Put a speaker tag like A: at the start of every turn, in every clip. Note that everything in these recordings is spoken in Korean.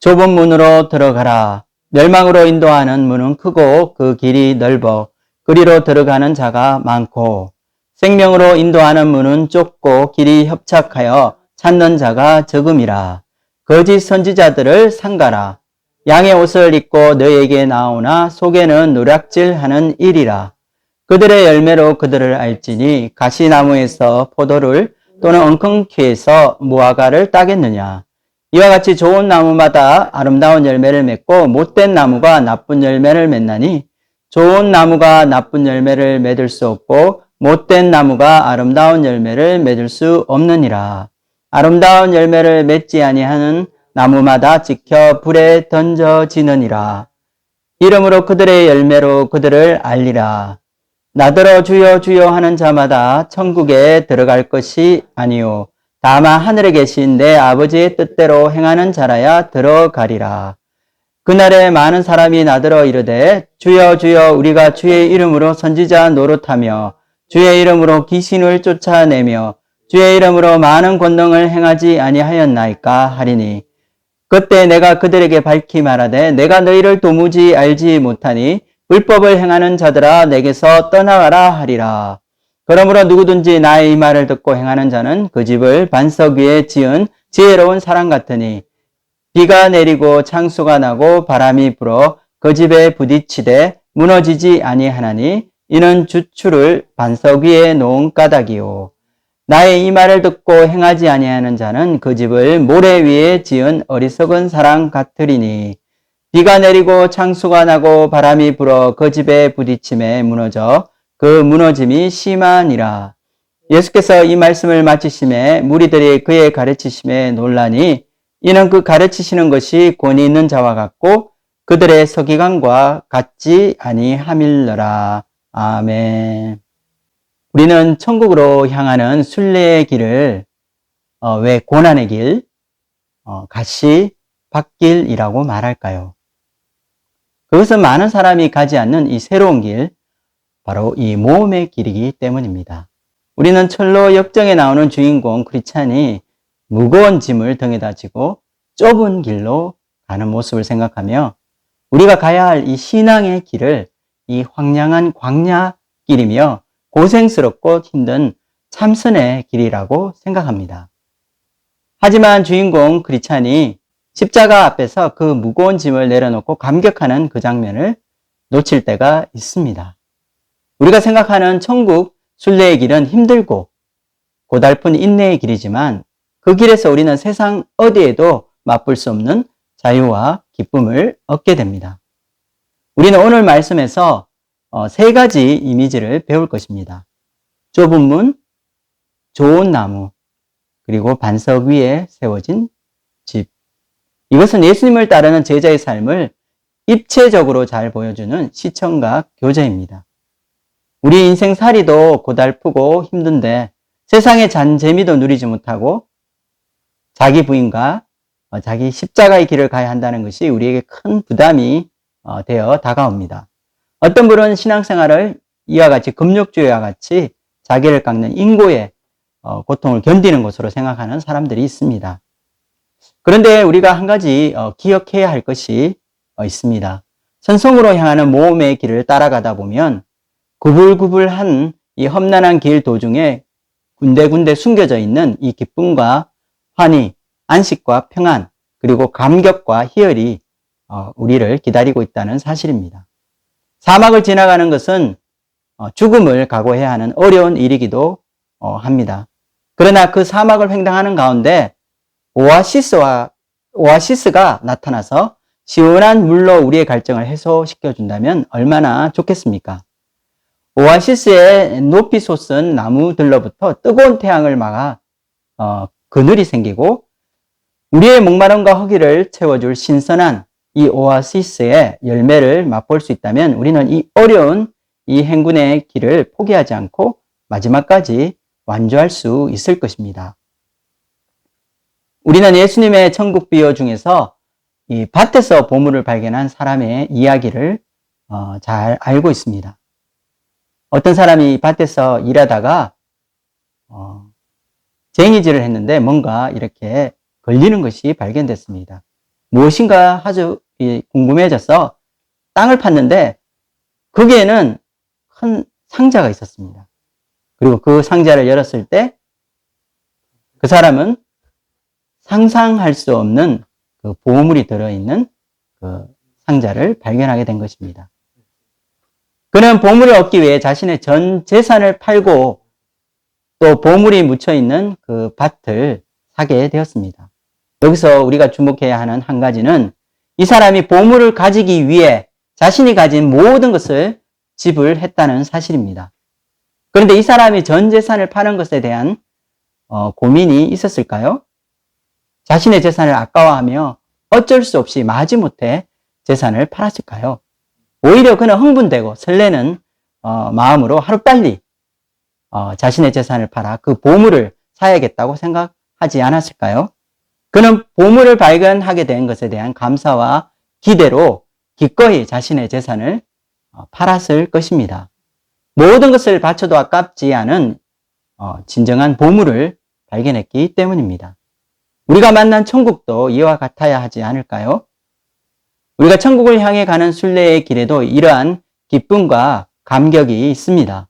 A: 좁은 문으로 들어가라. 멸망으로 인도하는 문은 크고 그 길이 넓어 그리로 들어가는 자가 많고 생명으로 인도하는 문은 좁고 길이 협착하여 찾는 자가 적음이라. 거짓 선지자들을 삼가라. 양의 옷을 입고 너에게 나오나 속에는 노략질하는 일이라. 그들의 열매로 그들을 알지니 가시나무에서 포도를 또는 엉겅퀴에서 무화과를 따겠느냐. 이와 같이 좋은 나무마다 아름다운 열매를 맺고 못된 나무가 나쁜 열매를 맺나니 좋은 나무가 나쁜 열매를 맺을 수 없고 못된 나무가 아름다운 열매를 맺을 수 없느니라. 아름다운 열매를 맺지 아니하는 나무마다 지켜 불에 던져지느니라. 이름으로 그들의 열매로 그들을 알리라. 나더러 주여 주여 하는 자마다 천국에 들어갈 것이 아니요 다만 하늘에 계신 내 아버지의 뜻대로 행하는 자라야 들어가리라. 그날에 많은 사람이 나더러 이르되 주여 주여 우리가 주의 이름으로 선지자 노릇하며 주의 이름으로 귀신을 쫓아내며 주의 이름으로 많은 권능을 행하지 아니하였나이까 하리니 그때 내가 그들에게 밝히 말하되 내가 너희를 도무지 알지 못하니 불법을 행하는 자들아 내게서 떠나가라 하리라. 그러므로 누구든지 나의 이 말을 듣고 행하는 자는 그 집을 반석 위에 지은 지혜로운 사람 같으니 비가 내리고 창수가 나고 바람이 불어 그 집에 부딪히되 무너지지 아니하나니 이는 주추를 반석 위에 놓은 까닭이요. 나의 이 말을 듣고 행하지 아니하는 자는 그 집을 모래 위에 지은 어리석은 사람 같으리니 비가 내리고 창수가 나고 바람이 불어 그 집에 부딪힘에 무너져 그 무너짐이 심하니라. 예수께서 이 말씀을 마치심에 무리들이 그의 가르치심에 놀라니 이는 그 가르치시는 것이 권위 있는 자와 같고 그들의 서기관과 같지 아니함일러라. 아멘. 우리는 천국으로 향하는 순례의 길을 왜 고난의 길, 가시밭길이라고 말할까요? 그것은 많은 사람이 가지 않는 이 새로운 길, 바로 이 모험의 길이기 때문입니다. 우리는 철로 역정에 나오는 주인공 크리스찬이 무거운 짐을 등에다 지고 좁은 길로 가는 모습을 생각하며 우리가 가야 할 이 신앙의 길을 이 황량한 광야길이며 고생스럽고 힘든 참선의 길이라고 생각합니다. 하지만 주인공 크리스찬이 십자가 앞에서 그 무거운 짐을 내려놓고 감격하는 그 장면을 놓칠 때가 있습니다. 우리가 생각하는 천국 순례의 길은 힘들고 고달픈 인내의 길이지만 그 길에서 우리는 세상 어디에도 맛볼 수 없는 자유와 기쁨을 얻게 됩니다. 우리는 오늘 말씀에서 세 가지 이미지를 배울 것입니다. 좁은 문, 좋은 나무, 그리고 반석 위에 세워진 집. 이것은 예수님을 따르는 제자의 삶을 입체적으로 잘 보여주는 시청각 교재입니다. 우리 인생살이도 고달프고 힘든데 세상의 잔재미도 누리지 못하고 자기 부인과 자기 십자가의 길을 가야 한다는 것이 우리에게 큰 부담이 되어 다가옵니다. 어떤 분은 신앙생활을 이와 같이 금욕주의와 같이 자기를 깎는 인고의 고통을 견디는 것으로 생각하는 사람들이 있습니다. 그런데 우리가 한 가지 기억해야 할 것이 있습니다. 선성으로 향하는 모험의 길을 따라가다 보면 구불구불한 이 험난한 길 도중에 군데군데 숨겨져 있는 이 기쁨과 환희, 안식과 평안, 그리고 감격과 희열이 우리를 기다리고 있다는 사실입니다. 사막을 지나가는 것은 죽음을 각오해야 하는 어려운 일이기도 합니다. 그러나 그 사막을 횡단하는 가운데 오아시스가 나타나서 시원한 물로 우리의 갈증을 해소시켜 준다면 얼마나 좋겠습니까? 오아시스에 높이 솟은 나무들로부터 뜨거운 태양을 막아 그늘이 생기고 우리의 목마름과 허기를 채워줄 신선한 이 오아시스의 열매를 맛볼 수 있다면 우리는 이 어려운 이 행군의 길을 포기하지 않고 마지막까지 완주할 수 있을 것입니다. 우리는 예수님의 천국 비유 중에서 이 밭에서 보물을 발견한 사람의 이야기를 잘 알고 있습니다. 어떤 사람이 밭에서 일하다가 쟁이질을 했는데 뭔가 이렇게 걸리는 것이 발견됐습니다. 무엇인가 아주 궁금해져서 땅을 팠는데 거기에는 큰 상자가 있었습니다. 그리고 그 상자를 열었을 때 그 사람은 상상할 수 없는 그 보물이 들어있는 그 상자를 발견하게 된 것입니다. 그는 보물을 얻기 위해 자신의 전 재산을 팔고 또 보물이 묻혀있는 그 밭을 사게 되었습니다. 여기서 우리가 주목해야 하는 한 가지는 이 사람이 보물을 가지기 위해 자신이 가진 모든 것을 지불했다는 사실입니다. 그런데 이 사람이 전 재산을 파는 것에 대한 고민이 있었을까요? 자신의 재산을 아까워하며 어쩔 수 없이 마지못해 재산을 팔았을까요? 오히려 그는 흥분되고 설레는 마음으로 하루빨리 자신의 재산을 팔아 그 보물을 사야겠다고 생각하지 않았을까요? 그는 보물을 발견하게 된 것에 대한 감사와 기대로 기꺼이 자신의 재산을 팔았을 것입니다. 모든 것을 바쳐도 아깝지 않은 진정한 보물을 발견했기 때문입니다. 우리가 만난 천국도 이와 같아야 하지 않을까요? 우리가 천국을 향해 가는 순례의 길에도 이러한 기쁨과 감격이 있습니다.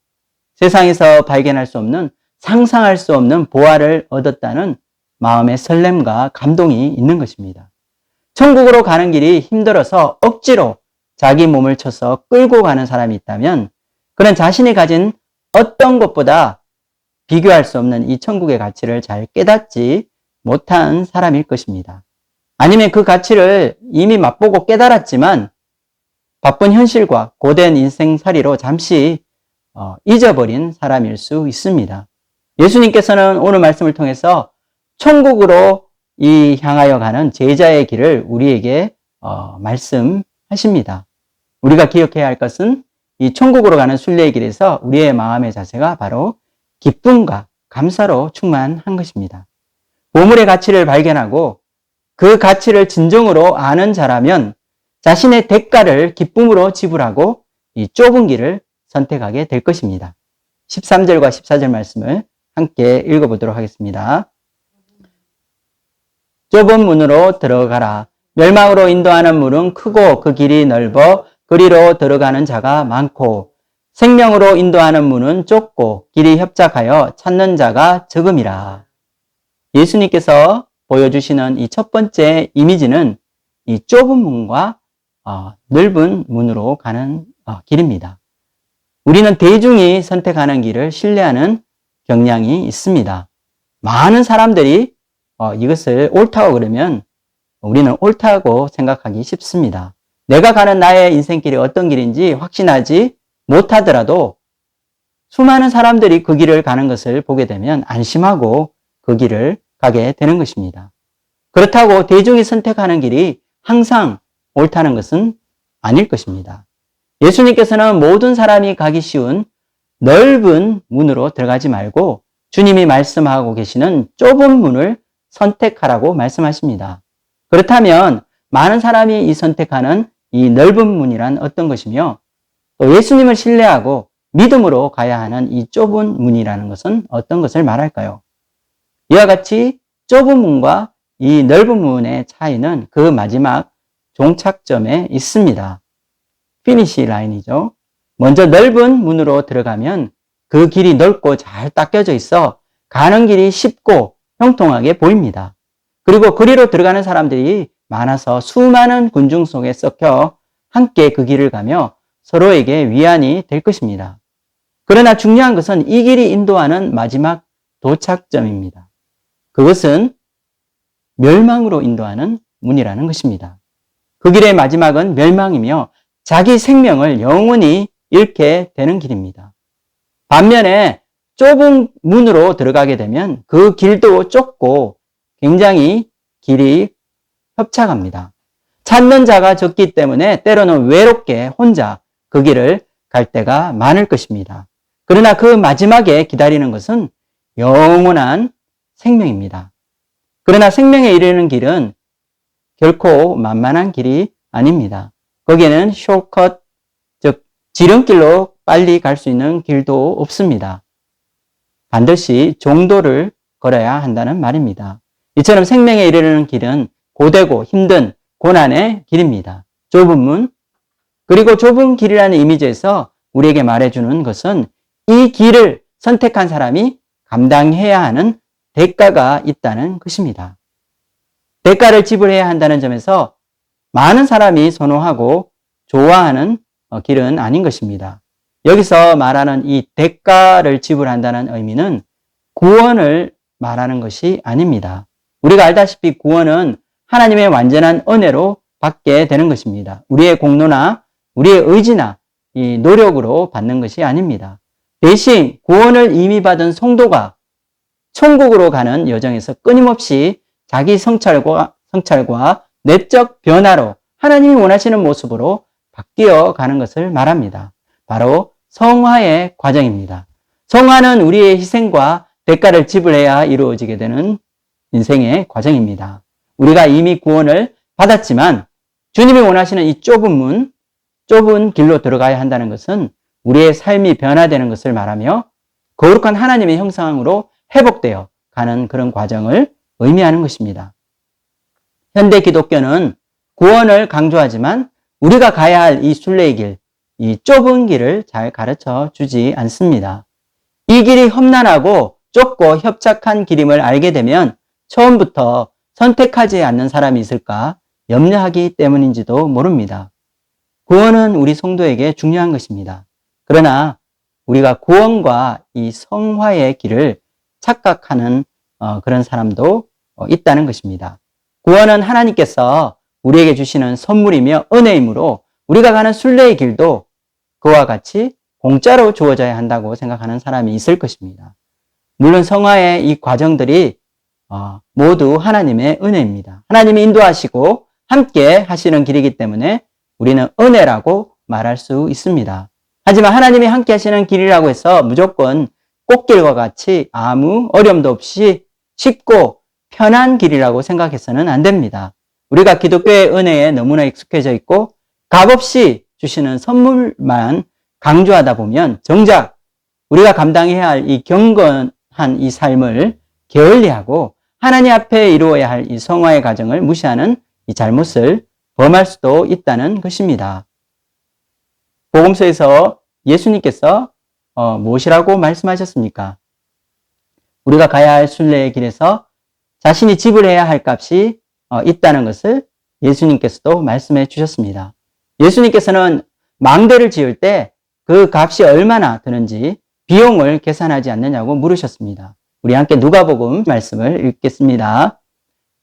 A: 세상에서 발견할 수 없는, 상상할 수 없는 보화를 얻었다는 마음의 설렘과 감동이 있는 것입니다. 천국으로 가는 길이 힘들어서 억지로 자기 몸을 쳐서 끌고 가는 사람이 있다면 그는 자신이 가진 어떤 것보다 비교할 수 없는 이 천국의 가치를 잘 깨닫지 못한 사람일 것입니다. 아니면 그 가치를 이미 맛보고 깨달았지만 바쁜 현실과 고된 인생살이로 잠시 잊어버린 사람일 수 있습니다. 예수님께서는 오늘 말씀을 통해서 천국으로 향하여 가는 제자의 길을 우리에게 말씀하십니다. 우리가 기억해야 할 것은 이 천국으로 가는 순례의 길에서 우리의 마음의 자세가 바로 기쁨과 감사로 충만한 것입니다. 보물의 가치를 발견하고 그 가치를 진정으로 아는 자라면 자신의 대가를 기쁨으로 지불하고 이 좁은 길을 선택하게 될 것입니다. 13절과 14절 말씀을 함께 읽어보도록 하겠습니다. 좁은 문으로 들어가라. 멸망으로 인도하는 문은 크고 그 길이 넓어 그리로 들어가는 자가 많고 생명으로 인도하는 문은 좁고 길이 협착하여 찾는 자가 적음이라. 예수님께서 보여주시는 이 첫 번째 이미지는 이 좁은 문과 넓은 문으로 가는 길입니다. 우리는 대중이 선택하는 길을 신뢰하는 경향이 있습니다. 많은 사람들이 이것을 옳다고 그러면 우리는 옳다고 생각하기 쉽습니다. 내가 가는 나의 인생길이 어떤 길인지 확신하지 못하더라도 수많은 사람들이 그 길을 가는 것을 보게 되면 안심하고 그 길을 가게 되는 것입니다. 그렇다고 대중이 선택하는 길이 항상 옳다는 것은 아닐 것입니다. 예수님께서는 모든 사람이 가기 쉬운 넓은 문으로 들어가지 말고 주님이 말씀하고 계시는 좁은 문을 선택하라고 말씀하십니다. 그렇다면 많은 사람이 선택하는 이 넓은 문이란 어떤 것이며 또 예수님을 신뢰하고 믿음으로 가야 하는 이 좁은 문이라는 것은 어떤 것을 말할까요? 이와 같이 좁은 문과 이 넓은 문의 차이는 그 마지막 종착점에 있습니다. 피니시 라인이죠. 먼저 넓은 문으로 들어가면 그 길이 넓고 잘 닦여져 있어 가는 길이 쉽고 형통하게 보입니다. 그리고 그리로 들어가는 사람들이 많아서 수많은 군중 속에 섞여 함께 그 길을 가며 서로에게 위안이 될 것입니다. 그러나 중요한 것은 이 길이 인도하는 마지막 도착점입니다. 그것은 멸망으로 인도하는 문이라는 것입니다. 그 길의 마지막은 멸망이며 자기 생명을 영원히 잃게 되는 길입니다. 반면에 좁은 문으로 들어가게 되면 그 길도 좁고 굉장히 길이 협착합니다. 찾는 자가 적기 때문에 때로는 외롭게 혼자 그 길을 갈 때가 많을 것입니다. 그러나 그 마지막에 기다리는 것은 영원한 생명입니다. 그러나 생명에 이르는 길은 결코 만만한 길이 아닙니다. 거기에는 숏컷, 즉 지름길로 빨리 갈 수 있는 길도 없습니다. 반드시 종도를 걸어야 한다는 말입니다. 이처럼 생명에 이르는 길은 고되고 힘든 고난의 길입니다. 좁은 문, 그리고 좁은 길이라는 이미지에서 우리에게 말해주는 것은 이 길을 선택한 사람이 감당해야 하는 대가가 있다는 것입니다. 대가를 지불해야 한다는 점에서 많은 사람이 선호하고 좋아하는 길은 아닌 것입니다. 여기서 말하는 이 대가를 지불한다는 의미는 구원을 말하는 것이 아닙니다. 우리가 알다시피 구원은 하나님의 완전한 은혜로 받게 되는 것입니다. 우리의 공로나 우리의 의지나 이 노력으로 받는 것이 아닙니다. 대신 구원을 이미 받은 성도가 천국으로 가는 여정에서 끊임없이 자기 성찰과 내적 변화로 하나님이 원하시는 모습으로 바뀌어 가는 것을 말합니다. 바로 성화의 과정입니다. 성화는 우리의 희생과 대가를 지불해야 이루어지게 되는 인생의 과정입니다. 우리가 이미 구원을 받았지만 주님이 원하시는 이 좁은 길로 들어가야 한다는 것은 우리의 삶이 변화되는 것을 말하며 거룩한 하나님의 형상으로 회복되어 가는 그런 과정을 의미하는 것입니다. 현대 기독교는 구원을 강조하지만 우리가 가야 할 이 순례의 길, 이 좁은 길을 잘 가르쳐 주지 않습니다. 이 길이 험난하고 좁고 협착한 길임을 알게 되면 처음부터 선택하지 않는 사람이 있을까 염려하기 때문인지도 모릅니다. 구원은 우리 성도에게 중요한 것입니다. 그러나 우리가 구원과 이 성화의 길을 착각하는 그런 사람도 있다는 것입니다. 구원은 하나님께서 우리에게 주시는 선물이며 은혜이므로 우리가 가는 순례의 길도 그와 같이 공짜로 주어져야 한다고 생각하는 사람이 있을 것입니다. 물론 성화의 이 과정들이 모두 하나님의 은혜입니다. 하나님이 인도하시고 함께 하시는 길이기 때문에 우리는 은혜라고 말할 수 있습니다. 하지만 하나님이 함께 하시는 길이라고 해서 무조건 꽃길과 같이 아무 어려움도 없이 쉽고 편한 길이라고 생각해서는 안 됩니다. 우리가 기독교의 은혜에 너무나 익숙해져 있고 값없이 주시는 선물만 강조하다 보면 정작 우리가 감당해야 할 이 경건한 이 삶을 게을리하고 하나님 앞에 이루어야 할 이 성화의 과정을 무시하는 이 잘못을 범할 수도 있다는 것입니다. 복음서에서 예수님께서 무엇이라고 말씀하셨습니까? 우리가 가야 할 순례의 길에서 자신이 지불해야 할 값이 있다는 것을 예수님께서도 말씀해 주셨습니다. 예수님께서는 망대를 지을 때 그 값이 얼마나 드는지 비용을 계산하지 않느냐고 물으셨습니다. 우리 함께 누가복음 말씀을 읽겠습니다.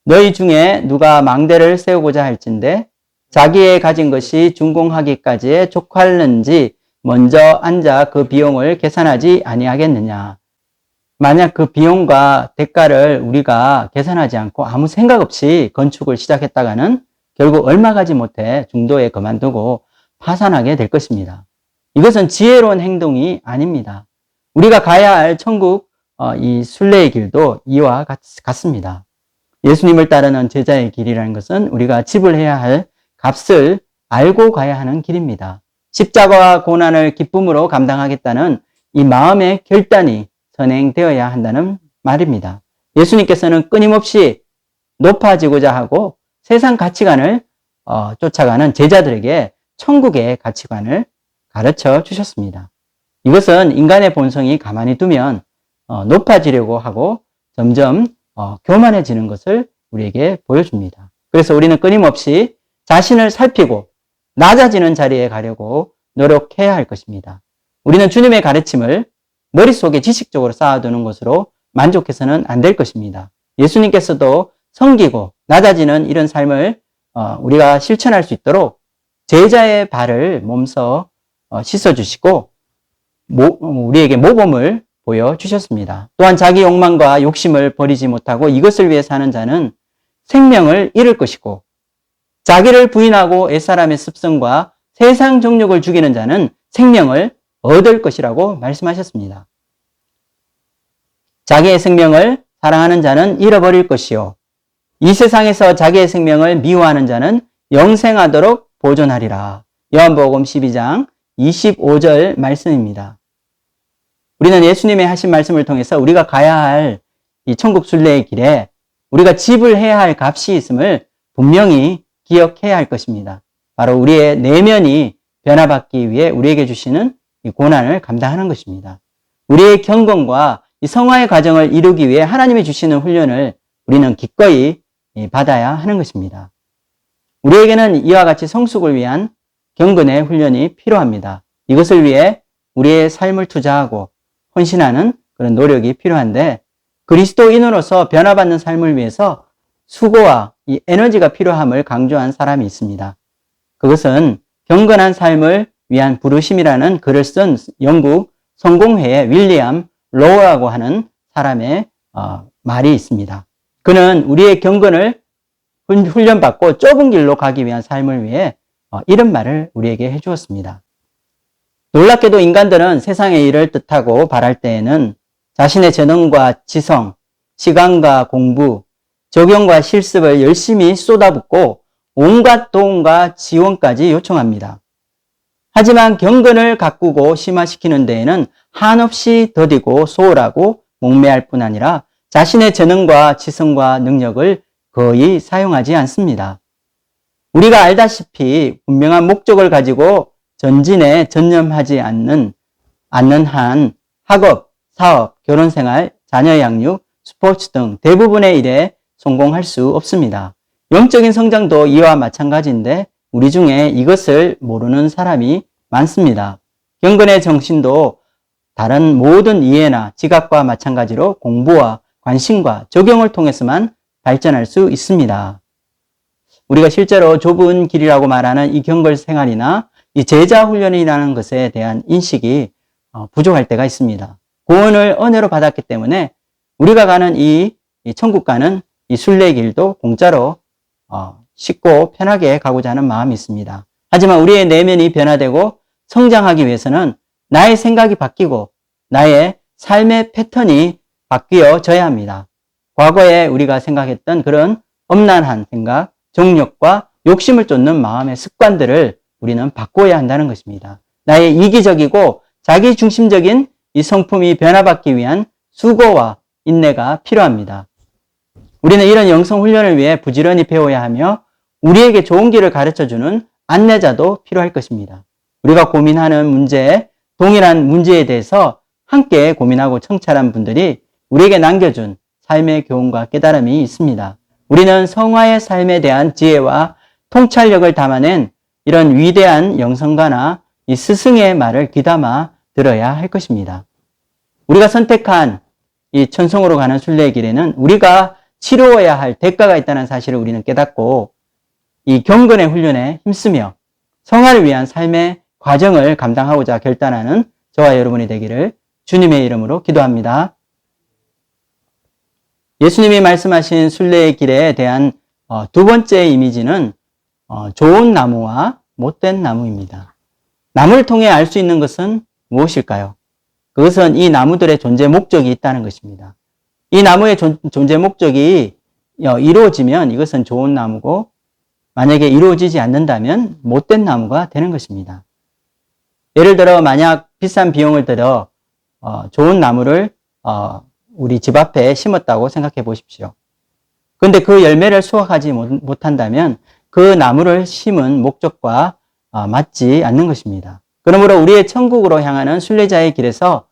A: 너희 중에 누가 망대를 세우고자 할진대 자기의 가진 것이 준공하기까지에 족할는지 먼저 앉아 그 비용을 계산하지 아니하겠느냐. 만약 그 비용과 대가를 우리가 계산하지 않고 아무 생각 없이 건축을 시작했다가는 결국 얼마 가지 못해 중도에 그만두고 파산하게 될 것입니다. 이것은 지혜로운 행동이 아닙니다. 우리가 가야 할 천국 이 순례의 길도 이와 같습니다. 예수님을 따르는 제자의 길이라는 것은 우리가 지불해야 할 값을 알고 가야 하는 길입니다. 십자가와 고난을 기쁨으로 감당하겠다는 이 마음의 결단이 선행되어야 한다는 말입니다. 예수님께서는 끊임없이 높아지고자 하고 세상 가치관을 쫓아가는 제자들에게 천국의 가치관을 가르쳐 주셨습니다. 이것은 인간의 본성이 가만히 두면 높아지려고 하고 점점 교만해지는 것을 우리에게 보여줍니다. 그래서 우리는 끊임없이 자신을 살피고 낮아지는 자리에 가려고 노력해야 할 것입니다. 우리는 주님의 가르침을 머릿속에 지식적으로 쌓아두는 것으로 만족해서는 안 될 것입니다. 예수님께서도 섬기고 낮아지는 이런 삶을 우리가 실천할 수 있도록 제자의 발을 몸서 씻어주시고 우리에게 모범을 보여주셨습니다. 또한 자기 욕망과 욕심을 버리지 못하고 이것을 위해 사는 자는 생명을 잃을 것이고 자기를 부인하고 옛사람의 습성과 세상 정욕을 죽이는 자는 생명을 얻을 것이라고 말씀하셨습니다. 자기의 생명을 사랑하는 자는 잃어버릴 것이요 이 세상에서 자기의 생명을 미워하는 자는 영생하도록 보존하리라. 요한복음 12장 25절 말씀입니다. 우리는 예수님의 하신 말씀을 통해서 우리가 가야 할 이 천국 순례의 길에 우리가 지불해야 할 값이 있음을 분명히 기억해야 할 것입니다. 바로 우리의 내면이 변화받기 위해 우리에게 주시는 이 고난을 감당하는 것입니다. 우리의 경건과 이 성화의 과정을 이루기 위해 하나님이 주시는 훈련을 우리는 기꺼이 받아야 하는 것입니다. 우리에게는 이와 같이 성숙을 위한 경건의 훈련이 필요합니다. 이것을 위해 우리의 삶을 투자하고 헌신하는 그런 노력이 필요한데, 그리스도인으로서 변화받는 삶을 위해서 수고와 이 에너지가 필요함을 강조한 사람이 있습니다. 그것은 경건한 삶을 위한 부르심이라는 글을 쓴 영국 성공회의 윌리엄 로우라고 하는 사람의 말이 있습니다. 그는 우리의 경건을 훈련받고 좁은 길로 가기 위한 삶을 위해 이런 말을 우리에게 해주었습니다. 놀랍게도 인간들은 세상의 일을 뜻하고 바랄 때에는 자신의 재능과 지성, 시간과 공부, 적용과 실습을 열심히 쏟아붓고 온갖 도움과 지원까지 요청합니다. 하지만 경건을 가꾸고 심화시키는 데에는 한없이 더디고 소홀하고 목매할 뿐 아니라 자신의 재능과 지성과 능력을 거의 사용하지 않습니다. 우리가 알다시피 분명한 목적을 가지고 전진에 전념하지 않는 한 학업, 사업, 결혼생활, 자녀 양육, 스포츠 등 대부분의 일에 성공할 수 없습니다. 영적인 성장도 이와 마찬가지인데 우리 중에 이것을 모르는 사람이 많습니다. 경건의 정신도 다른 모든 이해나 지각과 마찬가지로 공부와 관심과 적용을 통해서만 발전할 수 있습니다. 우리가 실제로 좁은 길이라고 말하는 이 경건 생활이나 이 제자 훈련이라는 것에 대한 인식이 부족할 때가 있습니다. 구원을 은혜로 받았기 때문에 우리가 가는 이 천국 가는 이 순례길도 공짜로 쉽고 편하게 가고자 하는 마음이 있습니다. 하지만 우리의 내면이 변화되고 성장하기 위해서는 나의 생각이 바뀌고 나의 삶의 패턴이 바뀌어져야 합니다. 과거에 우리가 생각했던 그런 엄난한 생각, 정욕과 욕심을 쫓는 마음의 습관들을 우리는 바꿔야 한다는 것입니다. 나의 이기적이고 자기중심적인 이 성품이 변화받기 위한 수고와 인내가 필요합니다. 우리는 이런 영성 훈련을 위해 부지런히 배워야 하며 우리에게 좋은 길을 가르쳐주는 안내자도 필요할 것입니다. 우리가 고민하는 문제, 동일한 문제에 대해서 함께 고민하고 청찰한 분들이 우리에게 남겨준 삶의 교훈과 깨달음이 있습니다. 우리는 성화의 삶에 대한 지혜와 통찰력을 담아낸 이런 위대한 영성가나 이 스승의 말을 귀담아 들어야 할 것입니다. 우리가 선택한 이 천성으로 가는 순례의 길에는 우리가 치루어야 할 대가가 있다는 사실을 우리는 깨닫고 이 경건의 훈련에 힘쓰며 성화를 위한 삶의 과정을 감당하고자 결단하는 저와 여러분이 되기를 주님의 이름으로 기도합니다. 예수님이 말씀하신 순례의 길에 대한 두 번째 이미지는 좋은 나무와 못된 나무입니다. 나무를 통해 알 수 있는 것은 무엇일까요? 그것은 이 나무들의 존재 목적이 있다는 것입니다. 이 나무의 존재 목적이 이루어지면 이것은 좋은 나무고 만약에 이루어지지 않는다면 못된 나무가 되는 것입니다. 예를 들어 만약 비싼 비용을 들여 좋은 나무를 우리 집 앞에 심었다고 생각해 보십시오. 그런데 그 열매를 수확하지 못한다면 그 나무를 심은 목적과 맞지 않는 것입니다. 그러므로 우리의 천국으로 향하는 순례자의 길에서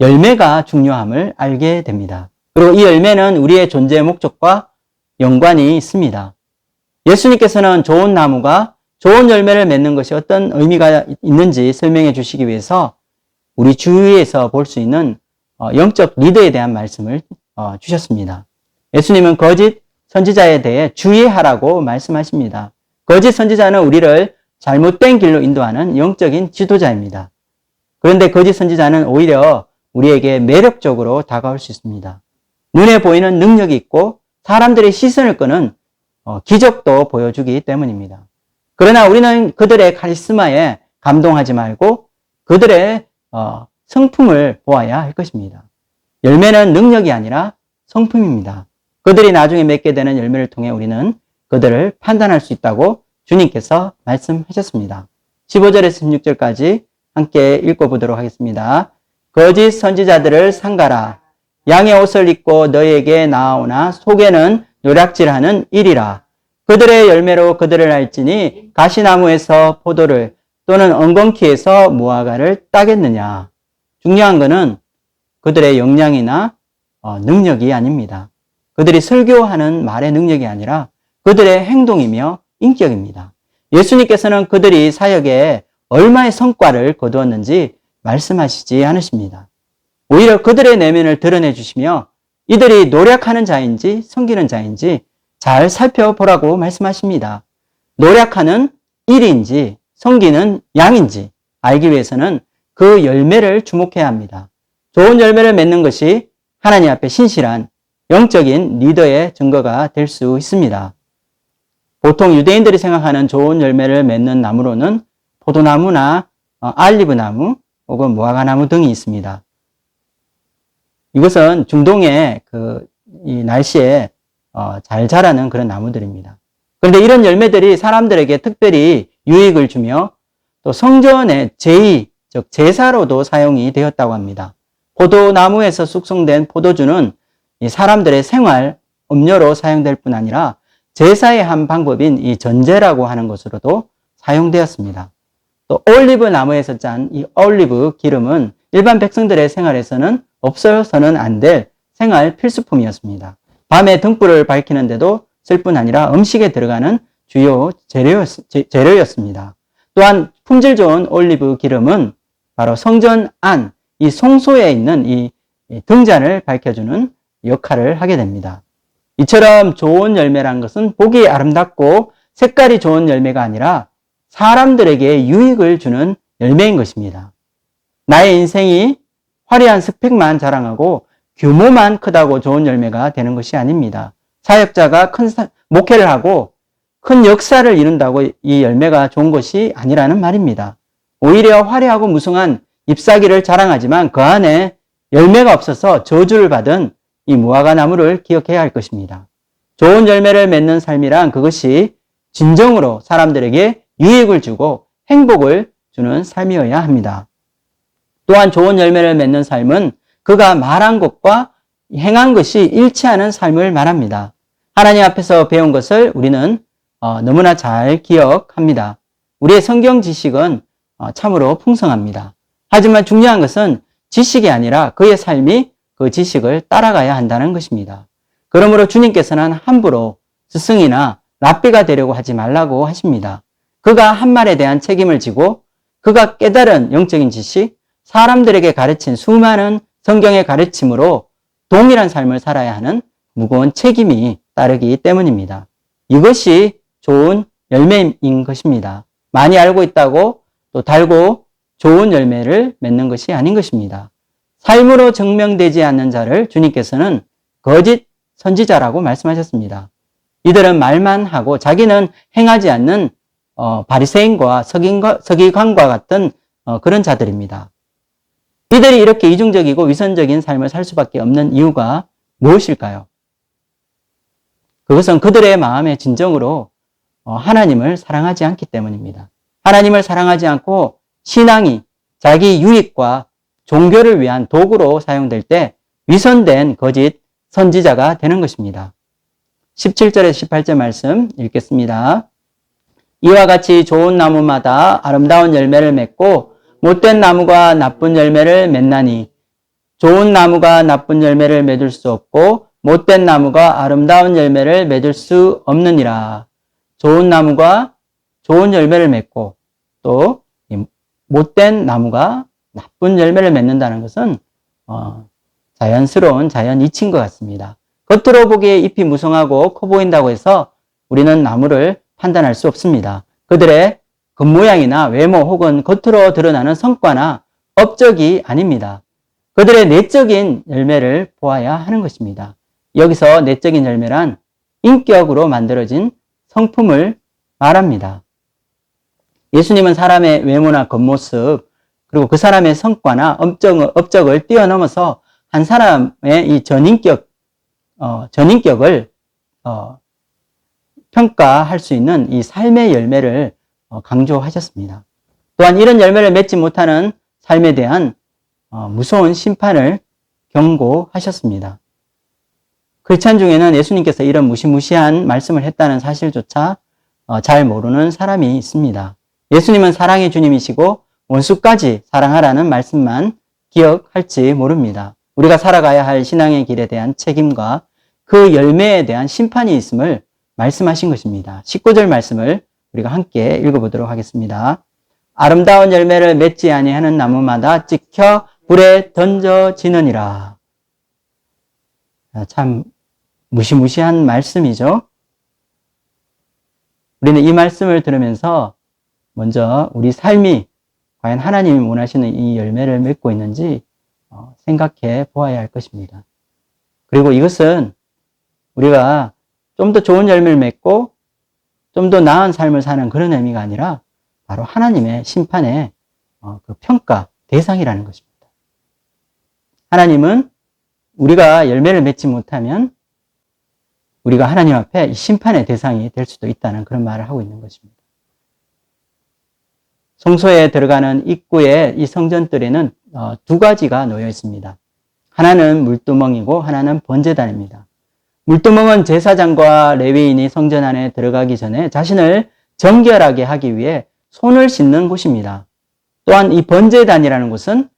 A: 열매가 중요함을 알게 됩니다. 그리고 이 열매는 우리의 존재의 목적과 연관이 있습니다. 예수님께서는 좋은 나무가 좋은 열매를 맺는 것이 어떤 의미가 있는지 설명해 주시기 위해서 우리 주위에서 볼 수 있는 영적 리더에 대한 말씀을 주셨습니다. 예수님은 거짓 선지자에 대해 주의하라고 말씀하십니다. 거짓 선지자는 우리를 잘못된 길로 인도하는 영적인 지도자입니다. 그런데 거짓 선지자는 오히려 우리에게 매력적으로 다가올 수 있습니다. 눈에 보이는 능력이 있고 사람들의 시선을 끄는 기적도 보여주기 때문입니다. 그러나 우리는 그들의 카리스마에 감동하지 말고 그들의 성품을 보아야 할 것입니다. 열매는 능력이 아니라 성품입니다. 그들이 나중에 맺게 되는 열매를 통해 우리는 그들을 판단할 수 있다고 주님께서 말씀하셨습니다. 15절에서 16절까지 함께 읽어보도록 하겠습니다. 거짓 선지자들을 삼가라. 양의 옷을 입고 너희에게 나아오나 속에는 노략질하는 일이라. 그들의 열매로 그들을 알지니 가시나무에서 포도를 또는 엉겅퀴에서 무화과를 따겠느냐. 중요한 것은 그들의 역량이나 능력이 아닙니다. 그들이 설교하는 말의 능력이 아니라 그들의 행동이며 인격입니다. 예수님께서는 그들이 사역에 얼마의 성과를 거두었는지 말씀하시지 않으십니다. 오히려 그들의 내면을 드러내 주시며 이들이 노력하는 자인지 섬기는 자인지 잘 살펴보라고 말씀하십니다. 노력하는 일인지 섬기는 양인지 알기 위해서는 그 열매를 주목해야 합니다. 좋은 열매를 맺는 것이 하나님 앞에 신실한 영적인 리더의 증거가 될 수 있습니다. 보통 유대인들이 생각하는 좋은 열매를 맺는 나무로는 포도나무나 알리브나무 혹은 무화과나무 등이 있습니다. 이것은 중동의 이 날씨에 잘 자라는 그런 나무들입니다. 그런데 이런 열매들이 사람들에게 특별히 유익을 주며 또 성전의 제의, 즉 제사로도 사용이 되었다고 합니다. 포도나무에서 숙성된 포도주는 이 사람들의 생활 음료로 사용될 뿐 아니라 제사의 한 방법인 이 전제라고 하는 것으로도 사용되었습니다. 또 올리브 나무에서 짠 이 올리브 기름은 일반 백성들의 생활에서는 없어서는 안 될 생활 필수품이었습니다. 밤에 등불을 밝히는데도 쓸 뿐 아니라 음식에 들어가는 주요 재료였습니다. 또한 품질 좋은 올리브 기름은 바로 성전 안, 이 송소에 있는 이 등잔을 밝혀주는 역할을 하게 됩니다. 이처럼 좋은 열매란 것은 보기 아름답고 색깔이 좋은 열매가 아니라 사람들에게 유익을 주는 열매인 것입니다. 나의 인생이 화려한 스펙만 자랑하고 규모만 크다고 좋은 열매가 되는 것이 아닙니다. 사역자가 큰 목회를 하고 큰 역사를 이룬다고 이 열매가 좋은 것이 아니라는 말입니다. 오히려 화려하고 무성한 잎사귀를 자랑하지만 그 안에 열매가 없어서 저주를 받은 이 무화과 나무를 기억해야 할 것입니다. 좋은 열매를 맺는 삶이란 그것이 진정으로 사람들에게 유익을 주고 행복을 주는 삶이어야 합니다. 또한 좋은 열매를 맺는 삶은 그가 말한 것과 행한 것이 일치하는 삶을 말합니다. 하나님 앞에서 배운 것을 우리는 너무나 잘 기억합니다. 우리의 성경 지식은 참으로 풍성합니다. 하지만 중요한 것은 지식이 아니라 그의 삶이 그 지식을 따라가야 한다는 것입니다. 그러므로 주님께서는 함부로 스승이나 랍비가 되려고 하지 말라고 하십니다. 그가 한 말에 대한 책임을 지고 그가 깨달은 영적인 지식, 사람들에게 가르친 수많은 성경의 가르침으로 동일한 삶을 살아야 하는 무거운 책임이 따르기 때문입니다. 이것이 좋은 열매인 것입니다. 많이 알고 있다고 또 달고 좋은 열매를 맺는 것이 아닌 것입니다. 삶으로 증명되지 않는 자를 주님께서는 거짓 선지자라고 말씀하셨습니다. 이들은 말만 하고 자기는 행하지 않는 바리새인과 서기관과 같은 그런 자들입니다. 이들이 이렇게 이중적이고 위선적인 삶을 살 수밖에 없는 이유가 무엇일까요? 그것은 그들의 마음의 진정으로 하나님을 사랑하지 않기 때문입니다. 하나님을 사랑하지 않고 신앙이 자기 유익과 종교를 위한 도구로 사용될 때 위선된 거짓 선지자가 되는 것입니다. 17절에서 18절 말씀 읽겠습니다. 이와 같이 좋은 나무마다 아름다운 열매를 맺고 못된 나무가 나쁜 열매를 맺나니 좋은 나무가 나쁜 열매를 맺을 수 없고 못된 나무가 아름다운 열매를 맺을 수 없느니라. 좋은 나무가 좋은 열매를 맺고 또 못된 나무가 나쁜 열매를 맺는다는 것은 자연스러운 자연 이치인 것 같습니다. 겉으로 보기에 잎이 무성하고 커 보인다고 해서 우리는 나무를 판단할 수 없습니다. 그들의 겉모양이나 외모 혹은 겉으로 드러나는 성과나 업적이 아닙니다. 그들의 내적인 열매를 보아야 하는 것입니다. 여기서 내적인 열매란 인격으로 만들어진 성품을 말합니다. 예수님은 사람의 외모나 겉모습 그리고 그 사람의 성과나 업적을 뛰어넘어서 한 사람의 이 전인격을 평가할 수 있는 이 삶의 열매를 강조하셨습니다. 또한 이런 열매를 맺지 못하는 삶에 대한 무서운 심판을 경고하셨습니다. 크리스찬 중에는 예수님께서 이런 무시무시한 말씀을 했다는 사실조차 잘 모르는 사람이 있습니다. 예수님은 사랑의 주님이시고 원수까지 사랑하라는 말씀만 기억할지 모릅니다. 우리가 살아가야 할 신앙의 길에 대한 책임과 그 열매에 대한 심판이 있음을 말씀하신 것입니다. 19절 말씀을 우리가 함께 읽어보도록 하겠습니다. 아름다운 열매를 맺지 아니하는 나무마다 찍혀 불에 던져지느니라. 참 무시무시한 말씀이죠. 우리는 이 말씀을 들으면서 먼저 우리 삶이 과연 하나님이 원하시는 이 열매를 맺고 있는지 생각해 보아야 할 것입니다. 그리고 이것은 우리가 좀 더 좋은 열매를 맺고 좀 더 나은 삶을 사는 그런 의미가 아니라 바로 하나님의 심판의 그 평가 대상이라는 것입니다. 하나님은 우리가 열매를 맺지 못하면 우리가 하나님 앞에 심판의 대상이 될 수도 있다는 그런 말을 하고 있는 것입니다. 성소에 들어가는 입구에 이 성전뜰에는 두 가지가 놓여 있습니다. 하나는 물두멍이고 하나는 번제단입니다. 물두멍은 제사장과 레위인이 성전 안에 들어가기 전에 자신을 정결하게 하기 위해 손을 씻는 곳입니다. 또한 이 번제단이라는 곳은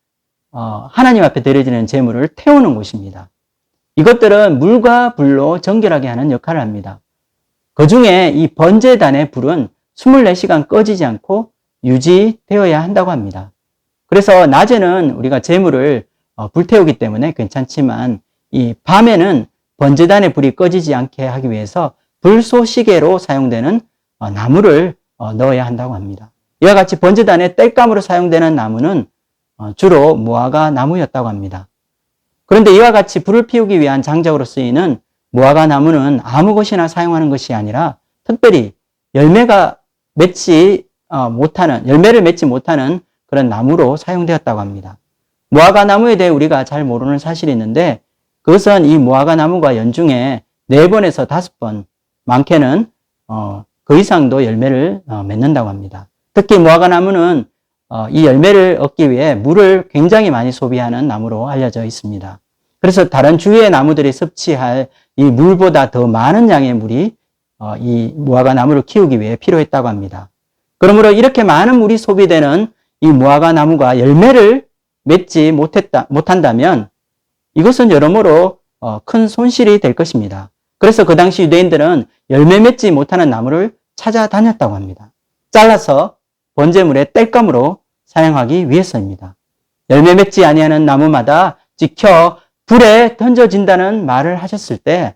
A: 하나님 앞에 드려지는 제물을 태우는 곳입니다. 이것들은 물과 불로 정결하게 하는 역할을 합니다. 그 중에 이 번제단의 불은 24시간 꺼지지 않고 유지되어야 한다고 합니다. 그래서 낮에는 우리가 제물을 불태우기 때문에 괜찮지만 이 밤에는 번제단의 불이 꺼지지 않게 하기 위해서 불쏘시개로 사용되는 나무를 넣어야 한다고 합니다. 이와 같이 번제단의 땔감으로 사용되는 나무는 주로 무화과 나무였다고 합니다. 그런데 이와 같이 불을 피우기 위한 장작으로 쓰이는 무화과 나무는 아무 것이나 사용하는 것이 아니라 특별히 열매를 맺지 못하는 그런 나무로 사용되었다고 합니다. 무화과 나무에 대해 우리가 잘 모르는 사실이 있는데 그것은 이 무화과 나무가 연중에 4번에서 5번, 많게는 그 이상도 열매를 맺는다고 합니다. 특히 무화과 나무는 이 열매를 얻기 위해 물을 굉장히 많이 소비하는 나무로 알려져 있습니다. 그래서 다른 주위의 나무들이 섭취할 이 물보다 더 많은 양의 물이 이 무화과 나무를 키우기 위해 필요했다고 합니다. 그러므로 이렇게 많은 물이 소비되는 이 무화과 나무가 열매를 맺지 못한다면 이것은 여러모로 큰 손실이 될 것입니다. 그래서 그 당시 유대인들은 열매 맺지 못하는 나무를 찾아다녔다고 합니다. 잘라서 번제물의 땔감으로 사용하기 위해서입니다. 열매 맺지 아니하는 나무마다 찍혀 불에 던져진다는 말을 하셨을 때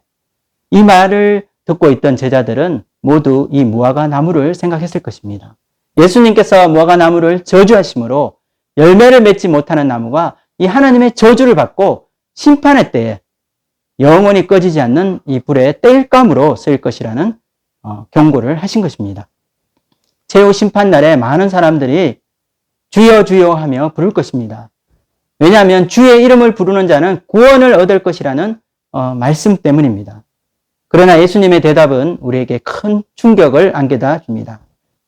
A: 이 말을 듣고 있던 제자들은 모두 이 무화과 나무를 생각했을 것입니다. 예수님께서 무화과 나무를 저주하심으로 열매를 맺지 못하는 나무가 이 하나님의 저주를 받고 심판의 때에 영원히 꺼지지 않는 이 불의 땔감으로 쓰일 것이라는 경고를 하신 것입니다. 최후 심판날에 많은 사람들이 주여 주여 하며 부를 것입니다. 왜냐하면 주의 이름을 부르는 자는 구원을 얻을 것이라는 말씀 때문입니다. 그러나 예수님의 대답은 우리에게 큰 충격을 안겨다 줍니다.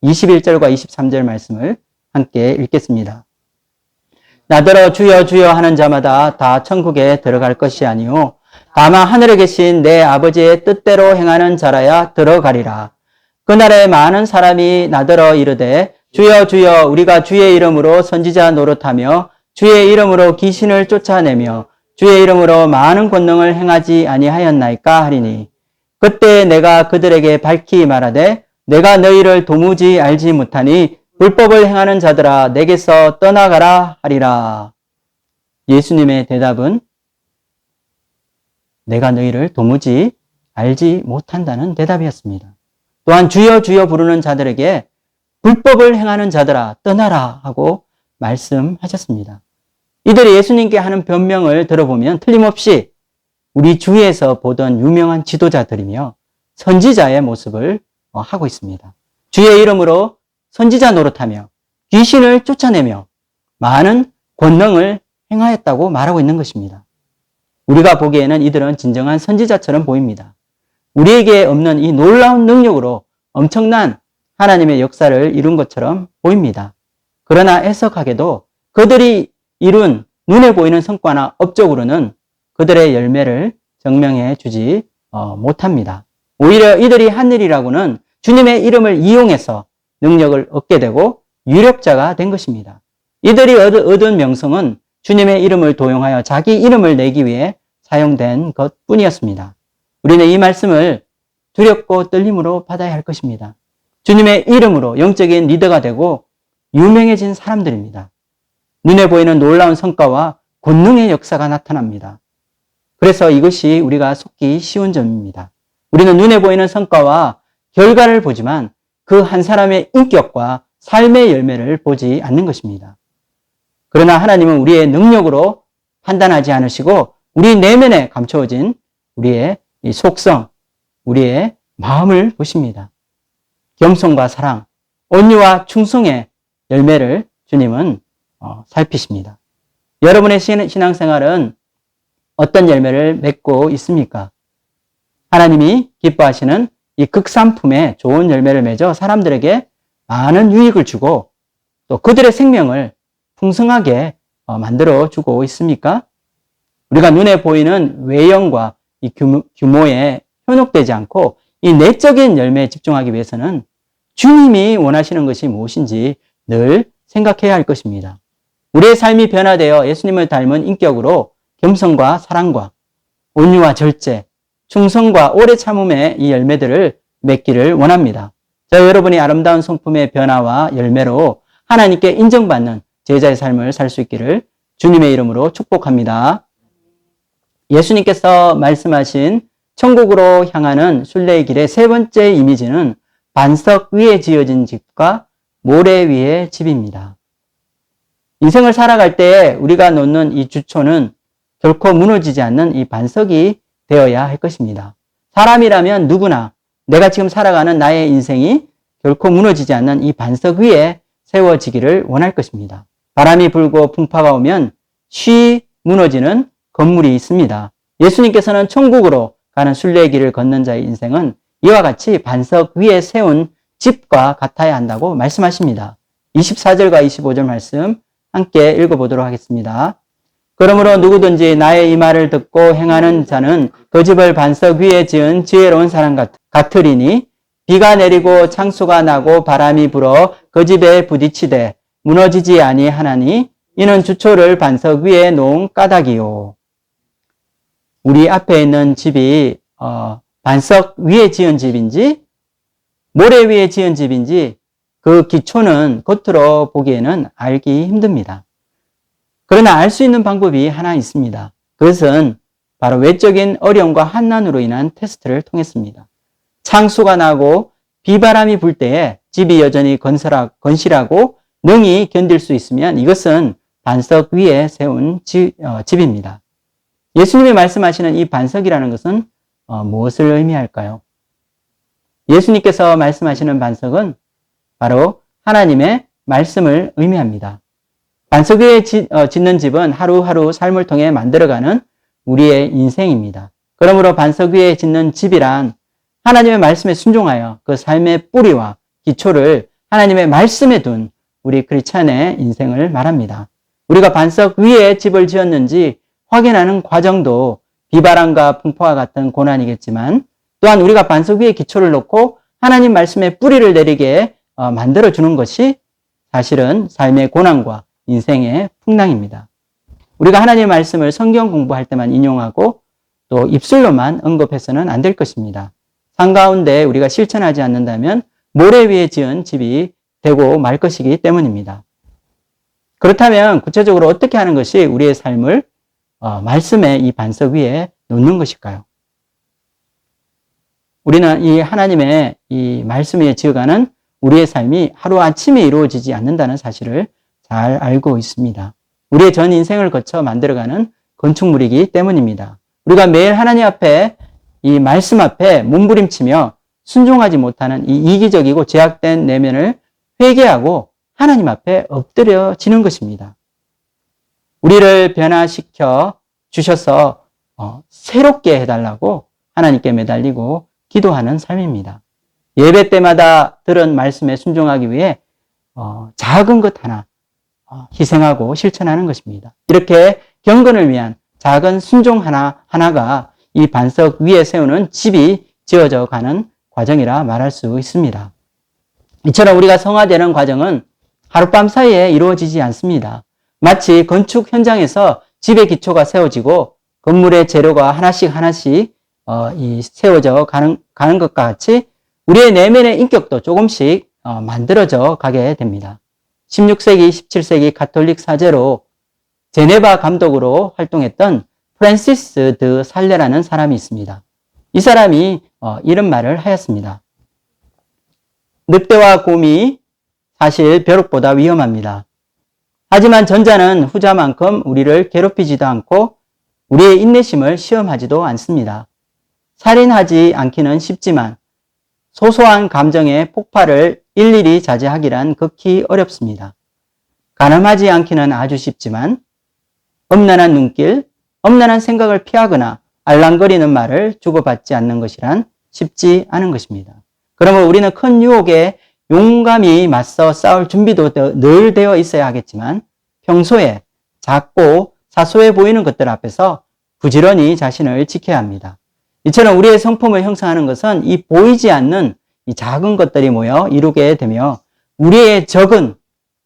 A: 21절과 23절 말씀을 함께 읽겠습니다. 나더러 주여 주여 하는 자마다 다 천국에 들어갈 것이 아니요 다만 하늘에 계신 내 아버지의 뜻대로 행하는 자라야 들어가리라. 그날에 많은 사람이 나더러 이르되 주여 주여 우리가 주의 이름으로 선지자 노릇하며 주의 이름으로 귀신을 쫓아내며 주의 이름으로 많은 권능을 행하지 아니하였나이까 하리니 그때 내가 그들에게 밝히 말하되 내가 너희를 도무지 알지 못하니 불법을 행하는 자들아 내게서 떠나가라 하리라. 예수님의 대답은 내가 너희를 도무지 알지 못한다는 대답이었습니다. 또한 주여 주여 부르는 자들에게 불법을 행하는 자들아 떠나라 하고 말씀하셨습니다. 이들이 예수님께 하는 변명을 들어보면 틀림없이 우리 주위에서 보던 유명한 지도자들이며 선지자의 모습을 하고 있습니다. 주의 이름으로 선지자 노릇하며 귀신을 쫓아내며 많은 권능을 행하였다고 말하고 있는 것입니다. 우리가 보기에는 이들은 진정한 선지자처럼 보입니다. 우리에게 없는 이 놀라운 능력으로 엄청난 하나님의 역사를 이룬 것처럼 보입니다. 그러나 애석하게도 그들이 이룬 눈에 보이는 성과나 업적으로는 그들의 열매를 증명해 주지 못합니다. 오히려 이들이 한 일이라고는 주님의 이름을 이용해서 능력을 얻게 되고 유력자가 된 것입니다. 이들이 얻은 명성은 주님의 이름을 도용하여 자기 이름을 내기 위해 사용된 것뿐이었습니다. 우리는 이 말씀을 두렵고 떨림으로 받아야 할 것입니다. 주님의 이름으로 영적인 리더가 되고 유명해진 사람들입니다. 눈에 보이는 놀라운 성과와 권능의 역사가 나타납니다. 그래서 이것이 우리가 속기 쉬운 점입니다. 우리는 눈에 보이는 성과와 결과를 보지만 그 한 사람의 인격과 삶의 열매를 보지 않는 것입니다. 그러나 하나님은 우리의 능력으로 판단하지 않으시고 우리 내면에 감춰진 우리의 이 속성, 우리의 마음을 보십니다. 겸손과 사랑, 온유와 충성의 열매를 주님은 살피십니다. 여러분의 신앙생활은 어떤 열매를 맺고 있습니까? 하나님이 기뻐하시는 이 극산품의 좋은 열매를 맺어 사람들에게 많은 유익을 주고 또 그들의 생명을 풍성하게 만들어주고 있습니까? 우리가 눈에 보이는 외형과 이 규모에 현혹되지 않고 이 내적인 열매에 집중하기 위해서는 주님이 원하시는 것이 무엇인지 늘 생각해야 할 것입니다. 우리의 삶이 변화되어 예수님을 닮은 인격으로 겸손과 사랑과 온유와 절제, 충성과 오래 참음의 이 열매들을 맺기를 원합니다. 여러분이 아름다운 성품의 변화와 열매로 하나님께 인정받는 제자의 삶을 살 수 있기를 주님의 이름으로 축복합니다. 예수님께서 말씀하신 천국으로 향하는 순례의 길의 세 번째 이미지는 반석 위에 지어진 집과 모래 위의 집입니다. 인생을 살아갈 때 우리가 놓는 이 주초는 결코 무너지지 않는 이 반석이 되어야 할 것입니다. 사람이라면 누구나 내가 지금 살아가는 나의 인생이 결코 무너지지 않는 이 반석 위에 세워지기를 원할 것입니다. 바람이 불고 풍파가 오면 쉬 무너지는 건물이 있습니다. 예수님께서는 천국으로 가는 순례의 길을 걷는 자의 인생은 이와 같이 반석 위에 세운 집과 같아야 한다고 말씀하십니다. 24절과 25절 말씀 함께 읽어보도록 하겠습니다. 그러므로 누구든지 나의 이 말을 듣고 행하는 자는 그 집을 반석 위에 지은 지혜로운 사람 같으리니 비가 내리고 창수가 나고 바람이 불어 그 집에 부딪히되 무너지지 아니하나니 이는 주초를 반석 위에 놓은 까닭이요. 우리 앞에 있는 집이 반석 위에 지은 집인지 모래 위에 지은 집인지 그 기초는 겉으로 보기에는 알기 힘듭니다. 그러나 알 수 있는 방법이 하나 있습니다. 그것은 바로 외적인 어려움과 환난으로 인한 테스트를 통했습니다. 창수가 나고 비바람이 불 때에 집이 여전히 건실하고 능히 견딜 수 있으면 이것은 반석 위에 세운 집입니다. 예수님이 말씀하시는 이 반석이라는 것은 무엇을 의미할까요? 예수님께서 말씀하시는 반석은 바로 하나님의 말씀을 의미합니다. 반석 위에 짓는 집은 하루하루 삶을 통해 만들어가는 우리의 인생입니다. 그러므로 반석 위에 짓는 집이란 하나님의 말씀에 순종하여 그 삶의 뿌리와 기초를 하나님의 말씀에 둔 우리 크리스찬의 인생을 말합니다. 우리가 반석 위에 집을 지었는지 확인하는 과정도 비바람과 풍파와 같은 고난이겠지만 또한 우리가 반석 위에 기초를 놓고 하나님 말씀의 뿌리를 내리게 만들어주는 것이 사실은 삶의 고난과 인생의 풍랑입니다. 우리가 하나님의 말씀을 성경 공부할 때만 인용하고 또 입술로만 언급해서는 안 될 것입니다. 삶 가운데 우리가 실천하지 않는다면 모래 위에 지은 집이 되고 말 것이기 때문입니다. 그렇다면 구체적으로 어떻게 하는 것이 우리의 삶을 말씀의 이 반석 위에 놓는 것일까요? 우리는 이 하나님의 이 말씀 위에 지어가는 우리의 삶이 하루아침에 이루어지지 않는다는 사실을 잘 알고 있습니다. 우리의 전 인생을 거쳐 만들어가는 건축물이기 때문입니다. 우리가 매일 하나님 앞에 이 말씀 앞에 몸부림치며 순종하지 못하는 이 이기적이고 제약된 내면을 회개하고 하나님 앞에 엎드려지는 것입니다. 우리를 변화시켜 주셔서 새롭게 해달라고 하나님께 매달리고 기도하는 삶입니다. 예배 때마다 들은 말씀에 순종하기 위해 작은 것 하나 희생하고 실천하는 것입니다. 이렇게 경건을 위한 작은 순종 하나가 이 반석 위에 세우는 집이 지어져 가는 과정이라 말할 수 있습니다. 이처럼 우리가 성화되는 과정은 하룻밤 사이에 이루어지지 않습니다. 마치 건축 현장에서 집의 기초가 세워지고 건물의 재료가 하나씩 세워져 가는 것과 같이 우리의 내면의 인격도 조금씩 만들어져 가게 됩니다. 16세기, 17세기 가톨릭 사제로 제네바 감독으로 활동했던 프란시스 드 살레라는 사람이 있습니다. 이 사람이 이런 말을 하였습니다. 늑대와 곰이 사실 벼룩보다 위험합니다. 하지만 전자는 후자만큼 우리를 괴롭히지도 않고 우리의 인내심을 시험하지도 않습니다. 살인하지 않기는 쉽지만 소소한 감정의 폭발을 일일이 자제하기란 극히 어렵습니다. 가늠하지 않기는 아주 쉽지만 엄란한 눈길, 엄란한 생각을 피하거나 알랑거리는 말을 주고받지 않는 것이란 쉽지 않은 것입니다. 그러므로 우리는 큰 유혹에 용감히 맞서 싸울 준비도 늘 되어 있어야 하겠지만 평소에 작고 사소해 보이는 것들 앞에서 부지런히 자신을 지켜야 합니다. 이처럼 우리의 성품을 형성하는 것은 이 보이지 않는 이 작은 것들이 모여 이루게 되며 우리의 적은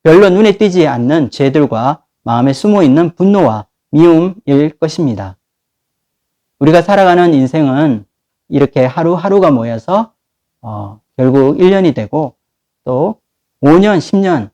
A: 별로 눈에 띄지 않는 죄들과 마음에 숨어 있는 분노와 미움일 것입니다. 우리가 살아가는 인생은 이렇게 하루하루가 모여서 결국 1년이 되고 또 5년, 10년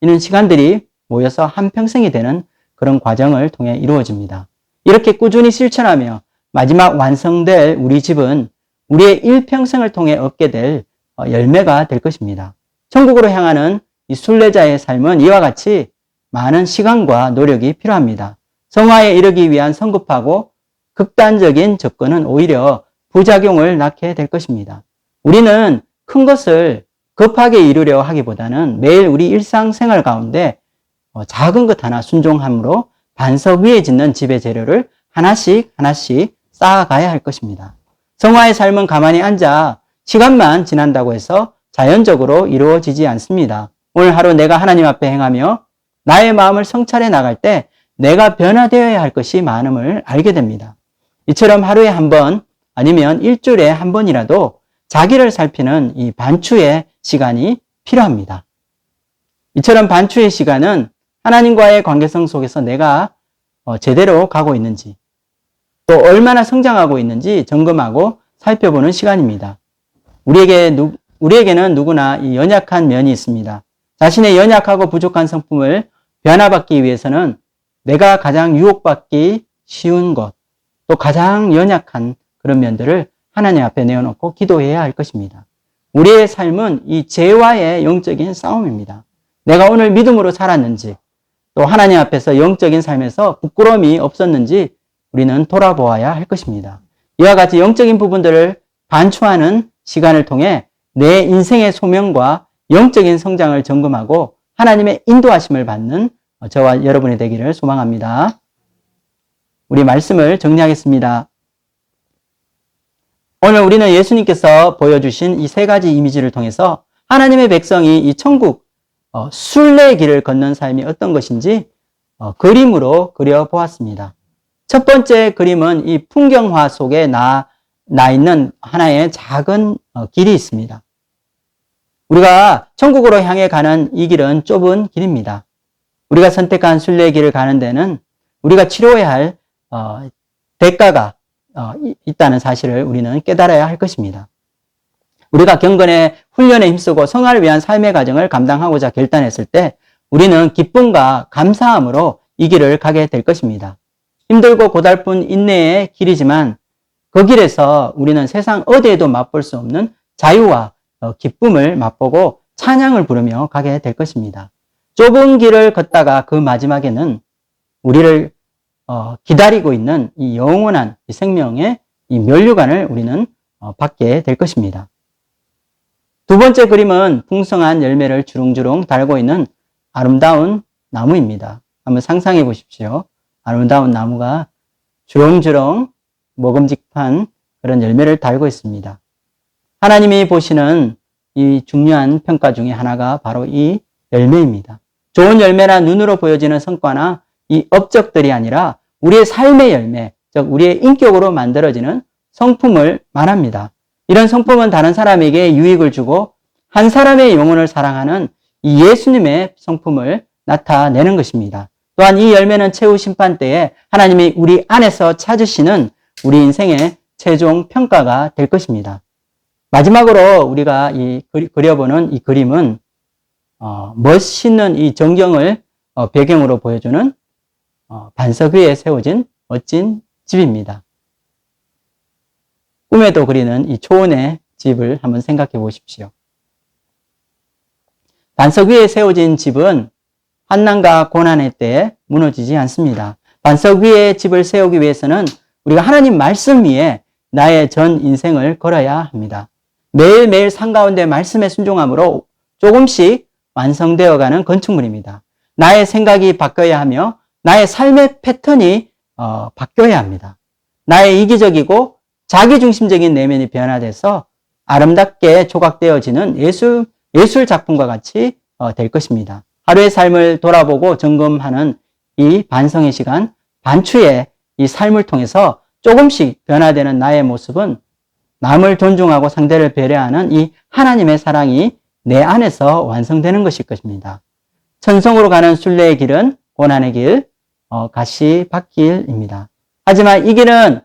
A: 이런 시간들이 모여서 한평생이 되는 그런 과정을 통해 이루어집니다. 이렇게 꾸준히 실천하며 마지막 완성될 우리 집은 우리의 일평생을 통해 얻게 될 열매가 될 것입니다. 천국으로 향하는 이 순례자의 삶은 이와 같이 많은 시간과 노력이 필요합니다. 성화에 이르기 위한 성급하고 극단적인 접근은 오히려 부작용을 낳게 될 것입니다. 우리는 큰 것을 급하게 이루려 하기보다는 매일 우리 일상생활 가운데 작은 것 하나 순종함으로 반석 위에 짓는 집의 재료를 하나씩 쌓아가야 할 것입니다. 성화의 삶은 가만히 앉아 시간만 지난다고 해서 자연적으로 이루어지지 않습니다. 오늘 하루 내가 하나님 앞에 행하며 나의 마음을 성찰해 나갈 때 내가 변화되어야 할 것이 많음을 알게 됩니다. 이처럼 하루에 한 번 아니면 일주일에 한 번이라도 자기를 살피는 이 반추의 시간이 필요합니다. 이처럼 반추의 시간은 하나님과의 관계성 속에서 내가 제대로 가고 있는지 또 얼마나 성장하고 있는지 점검하고 살펴보는 시간입니다. 우리에게는 누구나 이 연약한 면이 있습니다. 자신의 연약하고 부족한 성품을 변화받기 위해서는 내가 가장 유혹받기 쉬운 것, 또 가장 연약한 그런 면들을 하나님 앞에 내어놓고 기도해야 할 것입니다. 우리의 삶은 이 죄와의 영적인 싸움입니다. 내가 오늘 믿음으로 살았는지, 또 하나님 앞에서 영적인 삶에서 부끄러움이 없었는지 우리는 돌아보아야 할 것입니다. 이와 같이 영적인 부분들을 반추하는 시간을 통해 내 인생의 소명과 영적인 성장을 점검하고 하나님의 인도하심을 받는 저와 여러분이 되기를 소망합니다. 우리 말씀을 정리하겠습니다. 오늘 우리는 예수님께서 보여주신 이 세 가지 이미지를 통해서 하나님의 백성이 이 천국 순례의 길을 걷는 삶이 어떤 것인지 그림으로 그려보았습니다. 첫 번째 그림은 이 풍경화 속에 나 있는 하나의 작은 길이 있습니다. 우리가 천국으로 향해 가는 이 길은 좁은 길입니다. 우리가 선택한 순례의 길을 가는 데는 우리가 치료해야 할 대가가 있다는 사실을 우리는 깨달아야 할 것입니다. 우리가 경건의 훈련에 힘쓰고 성화를 위한 삶의 과정을 감당하고자 결단했을 때 우리는 기쁨과 감사함으로 이 길을 가게 될 것입니다. 힘들고 고달픈 인내의 길이지만 그 길에서 우리는 세상 어디에도 맛볼 수 없는 자유와 기쁨을 맛보고 찬양을 부르며 가게 될 것입니다. 좁은 길을 걷다가 그 마지막에는 우리를 기다리고 있는 이 영원한 생명의 이 면류관을 우리는 받게 될 것입니다. 두 번째 그림은 풍성한 열매를 주렁주렁 달고 있는 아름다운 나무입니다. 한번 상상해 보십시오. 아름다운 나무가 주렁주렁 먹음직한 그런 열매를 달고 있습니다. 하나님이 보시는 이 중요한 평가 중에 하나가 바로 이 열매입니다. 좋은 열매나 눈으로 보여지는 성과나 이 업적들이 아니라 우리의 삶의 열매, 즉 우리의 인격으로 만들어지는 성품을 말합니다. 이런 성품은 다른 사람에게 유익을 주고 한 사람의 영혼을 사랑하는 이 예수님의 성품을 나타내는 것입니다. 또한 이 열매는 최후 심판 때에 하나님이 우리 안에서 찾으시는 우리 인생의 최종 평가가 될 것입니다. 마지막으로 우리가 그려보는 이 그림은 멋있는 이 전경을 배경으로 보여주는 반석 위에 세워진 멋진 집입니다. 꿈에도 그리는 이 초원의 집을 한번 생각해 보십시오. 반석 위에 세워진 집은 환난과 고난의 때에 무너지지 않습니다. 반석 위에 집을 세우기 위해서는 우리가 하나님 말씀 위에 나의 전 인생을 걸어야 합니다. 매일매일 삶 가운데 말씀에 순종함으로 조금씩 완성되어가는 건축물입니다. 나의 생각이 바뀌어야 하며 나의 삶의 패턴이 바뀌어야 합니다. 나의 이기적이고 자기중심적인 내면이 변화돼서 아름답게 조각되어지는 예술 작품과 같이 될 것입니다. 하루의 삶을 돌아보고 점검하는 이 반성의 시간, 반추의 이 삶을 통해서 조금씩 변화되는 나의 모습은 남을 존중하고 상대를 배려하는 이 하나님의 사랑이 내 안에서 완성되는 것일 것입니다. 천성으로 가는 순례의 길은 고난의 길, 가시밭길입니다. 하지만 이 길은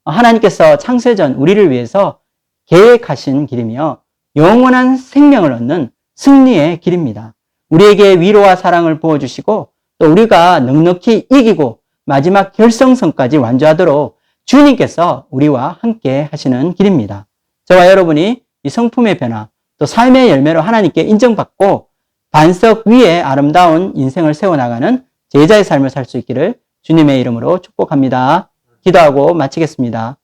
A: 하나님께서 창세전 우리를 위해서 계획하신 길이며 영원한 생명을 얻는 승리의 길입니다. 우리에게 위로와 사랑을 부어주시고 또 우리가 넉넉히 이기고 마지막 결성선까지 완주하도록 주님께서 우리와 함께 하시는 길입니다. 저와 여러분이 이 성품의 변화 또 삶의 열매로 하나님께 인정받고 반석 위에 아름다운 인생을 세워나가는 제자의 삶을 살 수 있기를 주님의 이름으로 축복합니다. 기도하고 마치겠습니다.